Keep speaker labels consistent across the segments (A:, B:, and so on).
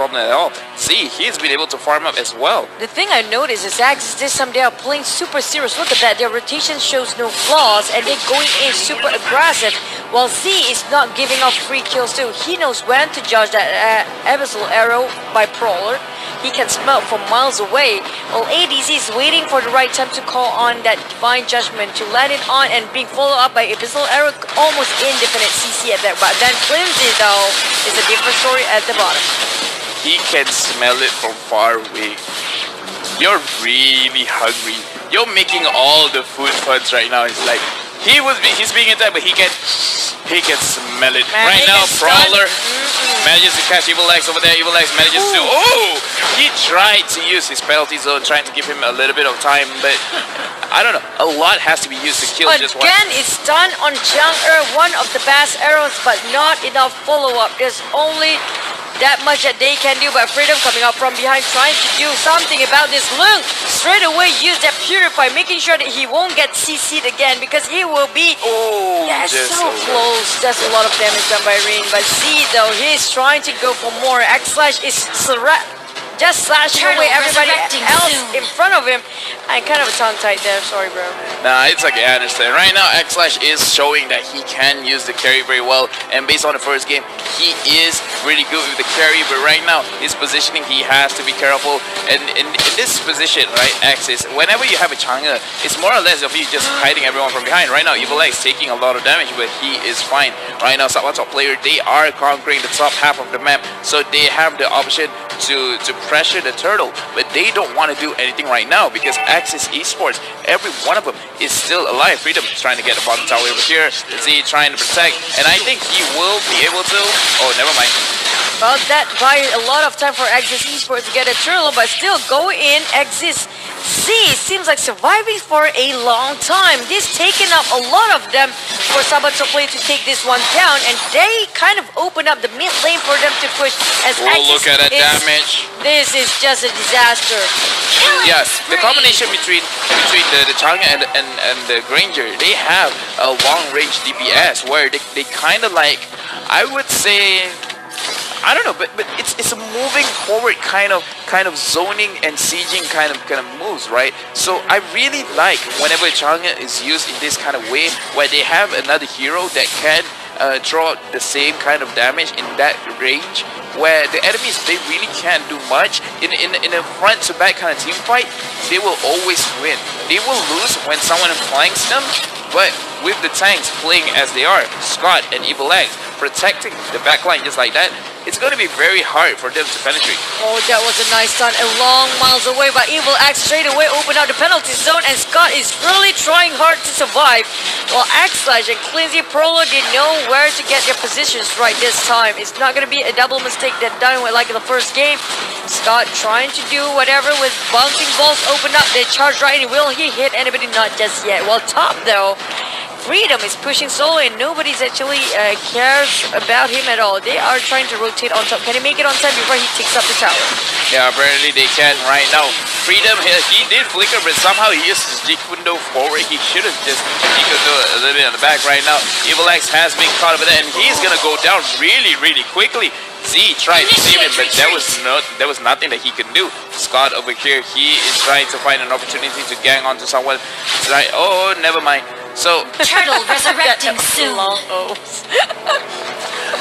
A: problem at all. See, he's been able to farm up as well.
B: The thing I noticed is Axis this time they are playing super serious. Look at that, their rotation shows no flaws and they're going in super aggressive. While Z is not giving up free kills too. He knows when to judge that abyssal arrow by Prowler. He can smell from miles away, while ADZ is waiting for the right time to call on that divine judgment to land it on and being followed up by abyssal arrow, almost indefinite CC at that. But then Flimsy though is a different story at the bottom.
A: He can smell it from far away. You're really hungry. You're making all the food puns right now. It's like he's being attacked, but he can smell it.
B: Man,
A: right now, Prowler manages to catch Evil X over there. Evil X manages to he tried to use his penalty zone, trying to give him a little bit of time, but I don't know. A lot has to be used to kill just one.
B: Again, it's done on Chang'e, one of the best arrows, but not enough follow-up. There's only that much that they can do, but Freedom coming up from behind trying to do something about this. Lung straight away use that Purify, making sure that he won't get CC'd again because he will be so close. That's a lot of damage done by Rin, but Z though, he's trying to go for more. X-Slash is just slashing away everybody else in front of him. And kind of a tongue-tied there, sorry bro.
A: Nah, it's okay, I understand. Right now, X-Slash is showing that he can use the carry very well, and based on the first game, he is really good with the carry, but right now, his positioning, he has to be careful. And in this position, right, Axis, whenever you have a Chang'e, it's more or less of you just hiding everyone from behind. Right now, Evil X taking a lot of damage, but he is fine. Right now, Sabah top player, they are conquering the top half of the map, so they have the option to pressure the turtle, but they don't want to do anything right now because Axis eSports, every one of them is still alive. Freedom is trying to get the bottom tower over here. Z trying to protect, and I think he will be able to. Oh, never mind.
B: Well, that buys a lot of time for Axis eSports to get a turtle, but still go in. Axis Z seems like surviving for a long time. This taken up a lot of them for Sabah to play to take this one down, and they kind of open up the mid lane for them to push. As
A: look at that damage.
B: This is just a disaster.
A: Yes, the combination between the Chang'e and the Granger, they have a long range DPS where they kind of like, I would say, I don't know, but it's a moving forward kind of zoning and sieging kind of moves, right? So I really like whenever Chang'e is used in this kind of way, where they have another hero that can draw the same kind of damage in that range, where the enemies, they really can't do much. In a front to back kind of team fight, they will always win. They will lose when someone flanks them, but with the tanks playing as they are, Scott and Evil X protecting the backline just like that, it's going to be very hard for them to penetrate.
B: Oh, that was a nice stun, a long miles away, but Evil X straight away opened up the penalty zone, and Scott is really trying hard to survive. While X-Slash and Clinzy Prolo, they know where to get their positions right this time. It's not going to be a double mistake that done with like in the first game. Scott trying to do whatever with bouncing balls, open up, they charge right, and will he hit anybody? Not just yet. While top though, Freedom is pushing solo and nobody's actually cares about him at all. They are trying to rotate on top. Can he make it on time before he takes up the tower?
A: Yeah, apparently they can right now. Freedom, he did flicker, but somehow he used his Jeet window forward. He should have just Jeet window a little bit on the back right now. Evil X has been caught over there, and he's gonna go down really quickly. Z tried to save him, but there was nothing that he could do. Scott over here, he is trying to find an opportunity to gang onto someone. Oh, never mind. So
C: turtle resurrecting soon.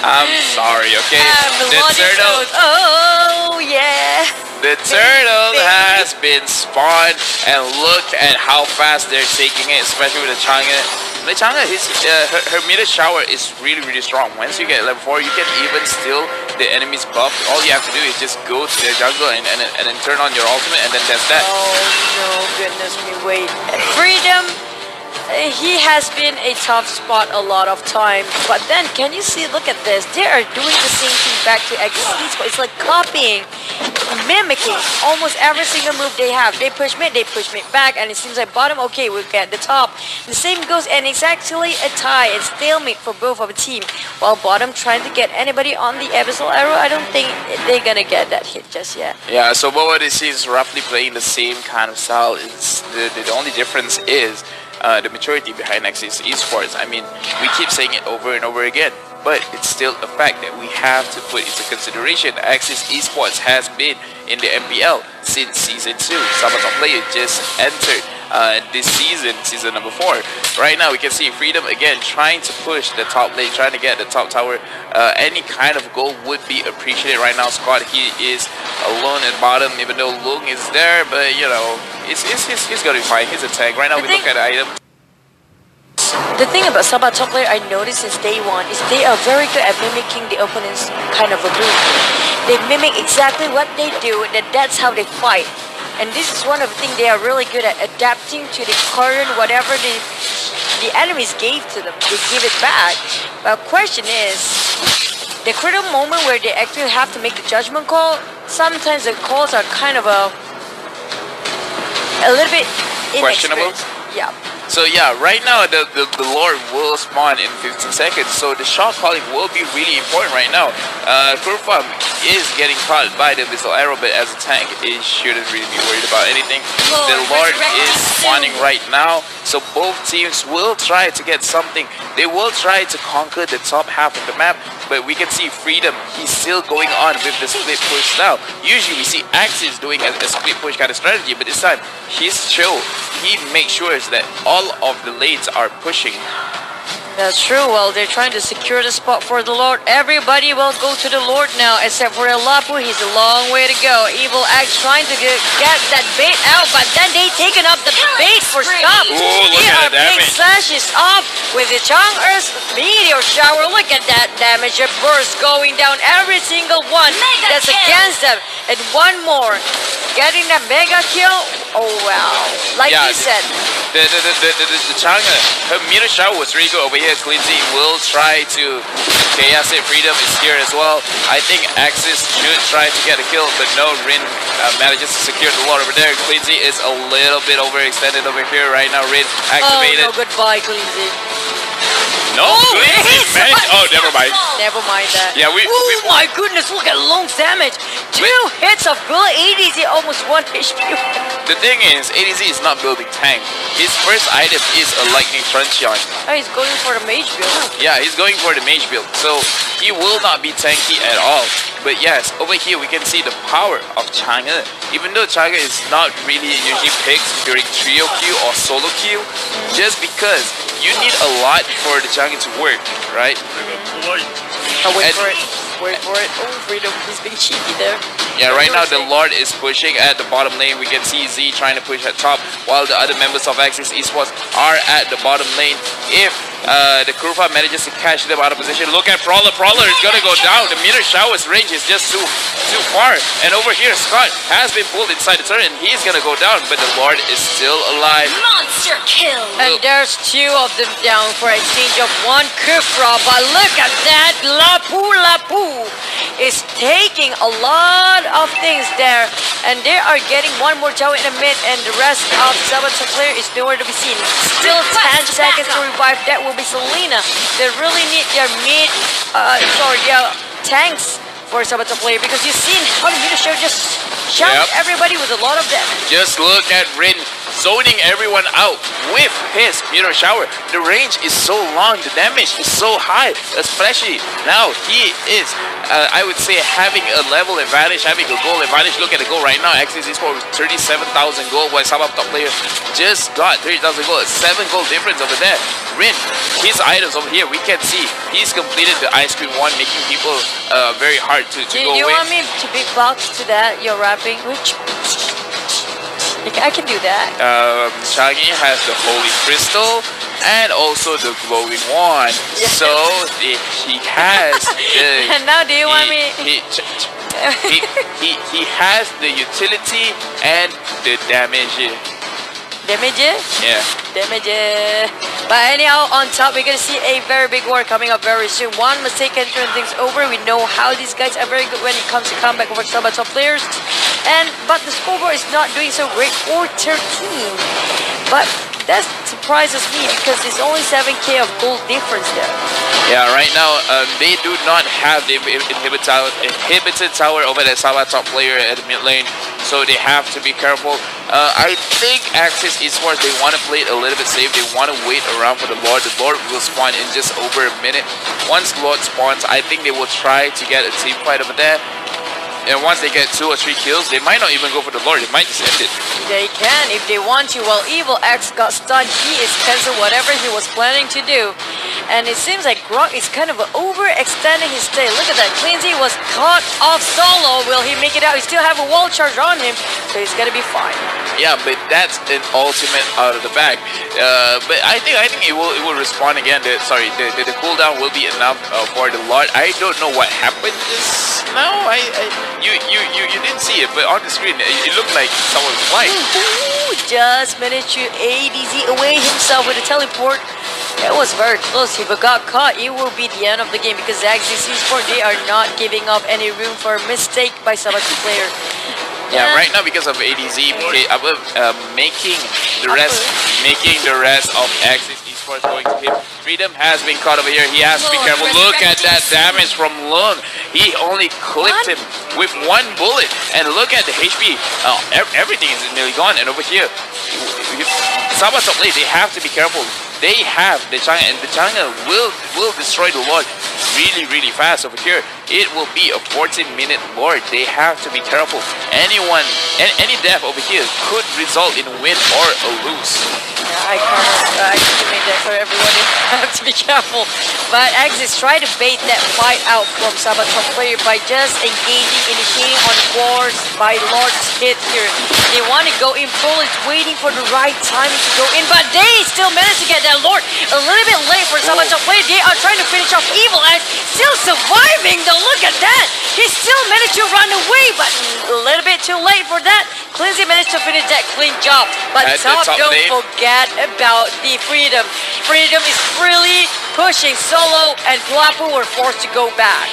A: I'm sorry, okay? The turtle.
B: Oh yeah.
A: The turtle has been spawned, and look at how fast they're taking it, especially with the Chang'e. The Chang'e, her meter shower is really strong. Once you get level 4, you can even steal the enemy's buff. All you have to do is just go to the jungle and then turn on your ultimate, and then that's that.
B: Oh no, goodness me, wait. Freedom. He has been a tough spot a lot of times, but then can you see, look at this, they are doing the same thing back to XC. It's like copying, mimicking almost every single move they have. They push mid back, and it seems like bottom, okay, we'll get the top. The same goes, and it's actually a tie and stalemate for both of the team. While bottom trying to get anybody on the abyssal arrow, I don't think they're gonna get that hit just yet.
A: Yeah, so what this is roughly playing the same kind of style. It's the only difference is the maturity behind Axis eSports. I mean, we keep saying it over and over again, but it's still a fact that we have to put into consideration. Axis eSports has been in the MPL since Season 2. Sabaton player just entered this season number 4. Right now we can see Freedom again trying to push the top lane, trying to get the top tower. Any kind of goal would be appreciated right now. Scott, he is alone at bottom, even though Lung is there, but you know, he's gonna be fine. He's a tank. Right now we look at the item.
B: The thing about Sabah top player I noticed since day one is they are very good at mimicking the opponent's kind of ability. They mimic exactly what they do, and that's how they fight. And this is one of the things they are really good at, adapting to the current whatever the enemies gave to them. They give it back. But the question is, the critical moment where they actually have to make the judgment call, sometimes the calls are kind of a little bit
A: Questionable?
B: inexperienced. Yeah.
A: So yeah, right now the Lord will spawn in 15 seconds, so the shot calling will be really important right now. Kurfam is getting caught by the missile arrow, but as a tank, it shouldn't really be worried about anything. The Lord is spawning right now, so both teams will try to get something. They will try to conquer the top half of the map, but we can see Freedom, he's still going on with the split push now. Usually we see Axis doing a split push kind of strategy, but this time he's chill. He makes sure that all of the lanes are pushing.
B: That's true. Well, they're trying to secure the spot for the Lord. Everybody will go to the Lord now, except for Lapu. He's a long way to go. Evil Axe trying to get that bait out, but then they taken up the bait for stop.
A: Ooh, look at that
B: big
A: damage.
B: slashes off with the Chang'er's meteor shower. Look at that damage. A burst going down every single one that's against them. And one more. Getting that mega kill. Oh, wow. Like
A: Yeah,
B: you said.
A: The Chang'e, her meter shower was really good over here. Clinzy will try to chaos it. Freedom is here as well. I think Axis should try to get a kill, but no, Rin manages to secure the Lord over there. Clinzy is a little bit overextended over here right now. Rin activated.
B: Oh, no, goodbye, Cleansy.
A: No, Clinzy managed. Oh, never mind.
B: Never mind that.
A: Yeah,
B: Oh my goodness, look at Long's damage. 2 hits of bullet ADZ, almost 1 HP.
A: The thing is, ADZ is not building tank. His first item is a lightning Truncheon.
B: Oh, he's going for the mage build.
A: Yeah, he's going for the mage build, so he will not be tanky at all. But yes, over here we can see the power of Chang'e. Even though Chang'e is not really usually picked during trio queue or solo queue, just because you need a lot for the Chang'e to work, right?
B: Oh, wait for it. Wait for it. Oh, Freedom, he's being cheeky there.
A: Yeah, right now the Lord is pushing at the bottom lane. We can see Z trying to push at top, while the other members of Axis eSports are at the bottom lane. If the Kurfa manages to catch them out of position, look at Prowler. Prowler is gonna go down. The meter shower's range is just too far. And over here, Scott has been pulled inside the turret, and he's gonna go down, but the Lord is still alive.
C: Monster kill.
B: And there's 2 of them down for exchange of 1 Kufra. But look at that. Lapu is taking a lot of things there. And they are getting 1 more tower in a mid, and the rest of Sabaton player is nowhere to be seen. Still 10 seconds to revive. That will be Selena. They really need their their tanks for Sabaton player, because you've seen how the meter show just shot everybody with a lot of damage.
A: Just look at Rin zoning everyone out with his meteor shower. The range is so long, the damage is so high, especially now he is, I would say, having a level advantage, having a goal advantage. Look at the goal right now. Axis eSports with 37,000 gold, while Sabah top player just got 30,000 gold. 7 gold difference over there. Rin, his items over here, we can see he's completed the ice cream one, making people very hard to go away.
B: You want me to beatbox to that? You're rapping? Which? I can do that.
A: Chang'e has the Holy Crystal and also the Glowing Wand.
B: Yes.
A: So he has the...
B: And now do you want me...
A: He has the utility and the damage.
B: Damage?
A: Yeah.
B: Damage. But anyhow, on top, we're gonna see a very big war coming up very soon. One mistake can turn things over. We know how these guys are very good when it comes to comeback over Sabah top players. But the scoreboard is not doing so great for 13. But that surprises me, because it's only 7k of gold difference there.
A: Yeah, right now they do not have the inhibited tower over the Sabah top player at the mid lane, so they have to be careful. I think Axis Esports, they want to play it a little bit safe. They want to wait around for the Lord. The Lord will spawn in just over a minute. Once Lord spawns, I think they will try to get a team fight over there. And once they get 2 or 3 kills, they might not even go for the Lord. They might just end it.
B: They can if they want to. While Evil X got stunned, he is cancelled whatever he was planning to do. And it seems like Grok is kind of overextending his stay. Look at that. Cleansy was caught off solo. Will he make it out? He still have a wall charge on him, so he's gonna be fine.
A: Yeah, but that's an ultimate out of the bag. But I think it will respond again. The cooldown will be enough for the Lord. I don't know what happened just now. You didn't see it, but on the screen it looked like someone was flying.
B: Ooh, just managed to ADZ away himself with a teleport. It was very close. If it got caught, it will be the end of the game because Axis Esports, they are not giving up any room for a mistake by Sabatu player.
A: Yeah, right now because of ADZ, making the rest of Axis Esports going to him. Freedom has been caught over here. He has to be careful. Look at that damage from Lung. He only clipped him with 1 bullet, and look at the HP. Everything is nearly gone. And over here, Sabah top lane, they have to be careful. They have the Chang'e, and the Chang'e will destroy the Lord really fast over here. It will be a 14-minute Lord. They have to be careful. Any death over here could result in a win or a lose.
B: Yeah, I made that for everyone. They have to be careful. But Axis tried to bait that fight out from Sabah top player by just initiating on wars by Lord's hit here. They want to go in full. It's waiting for the right time to go in, but they still managed to get that Lord a little bit late for Sabah top player. They are trying to finish off Evil and still surviving though. Look at that. He still managed to run away, but a little bit too late for that. Cleansy managed to finish that clean job. But top don't forget about the Freedom. Freedom is really pushing solo, and Plapu were forced to go back.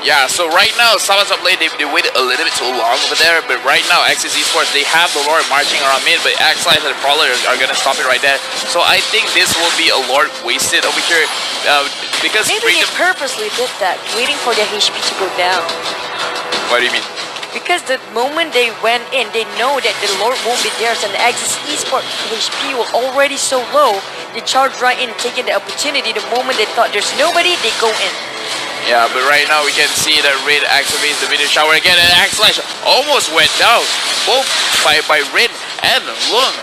A: Yeah, so right now, Sabah top lane, they waited a little bit too long over there, but right now, Axis Esports, they have the Lord marching around mid, but Axlight and the Prowler are going to stop it right there. So I think this will be a Lord wasted over here, because
B: Maybe they purposely did that, waiting for their HP to go down.
A: What do you mean?
B: Because the moment they went in, they know that the Lord won't be there, and the Axis Esports HP was already so low, they charged right in, taking the opportunity. The moment they thought there's nobody, they go in.
A: Yeah, but right now we can see that Rin activates the meteor shower again, and Axlash almost went down, both by Rin and Lung.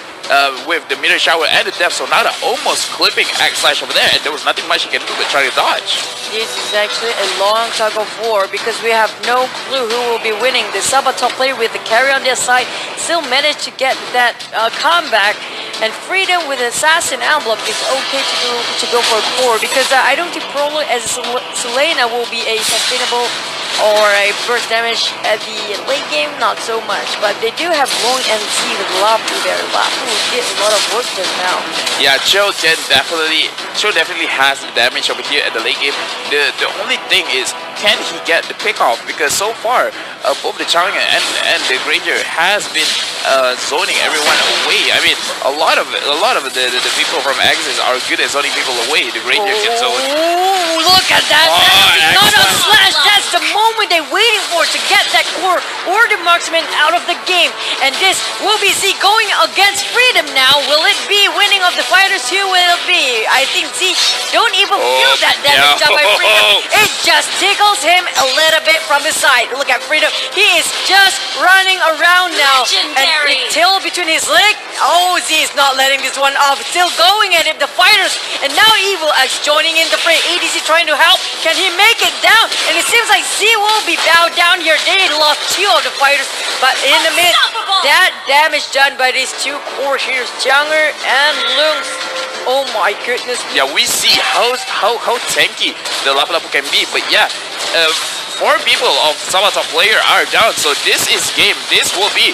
A: With the meteor shower and the death, so now they're almost clipping Axlash over there, and there was nothing much he can do but try to dodge.
B: This is actually a long tug of war because we have no clue who will be winning. The Sabah top player with the carry on their side still managed to get that comeback, and Freedom with Assassin Emblem is okay to go for a core because I don't think Prolo as Selena will be a sustainable or a burst damage at the late game, not so much. But they do have long MC with Lapu there. Lapu did a lot of work just now.
A: Yeah, Cho definitely has the damage over here at the late game. The only thing is, can he get the pick off? Because so far, both the Chang'e and the Granger has been zoning everyone away. I mean, a lot of the people from Axis are good at zoning people away. The Granger can zone.
B: Oh, look at that! That is not a slash. That's the moment they're waiting for to get that core or the marksman out of the game. And this will be Z going against Freedom now. Will it be winning of the fighters? Who will it be? I think Z don't even feel that damage done by Freedom. It just tickles him a little bit from his side. Look at Freedom. He is just running around now.
C: Legendary.
B: And the tail between his leg. Oh, Z is not letting this one off. Still going at it. The fighters. And now Evil X joining in the fray. ADC trying to help. Can he make it down? And it seems like Z will be bowed down here. They lost 2 of the fighters. But in the mid, that damage done by these 2 core heroes, Chang'e and Lung. Oh my goodness.
A: Yeah, we see how tanky the Lapu Lapu can be, but yeah, 4 people of Sabah top player are down, so this is game. This will be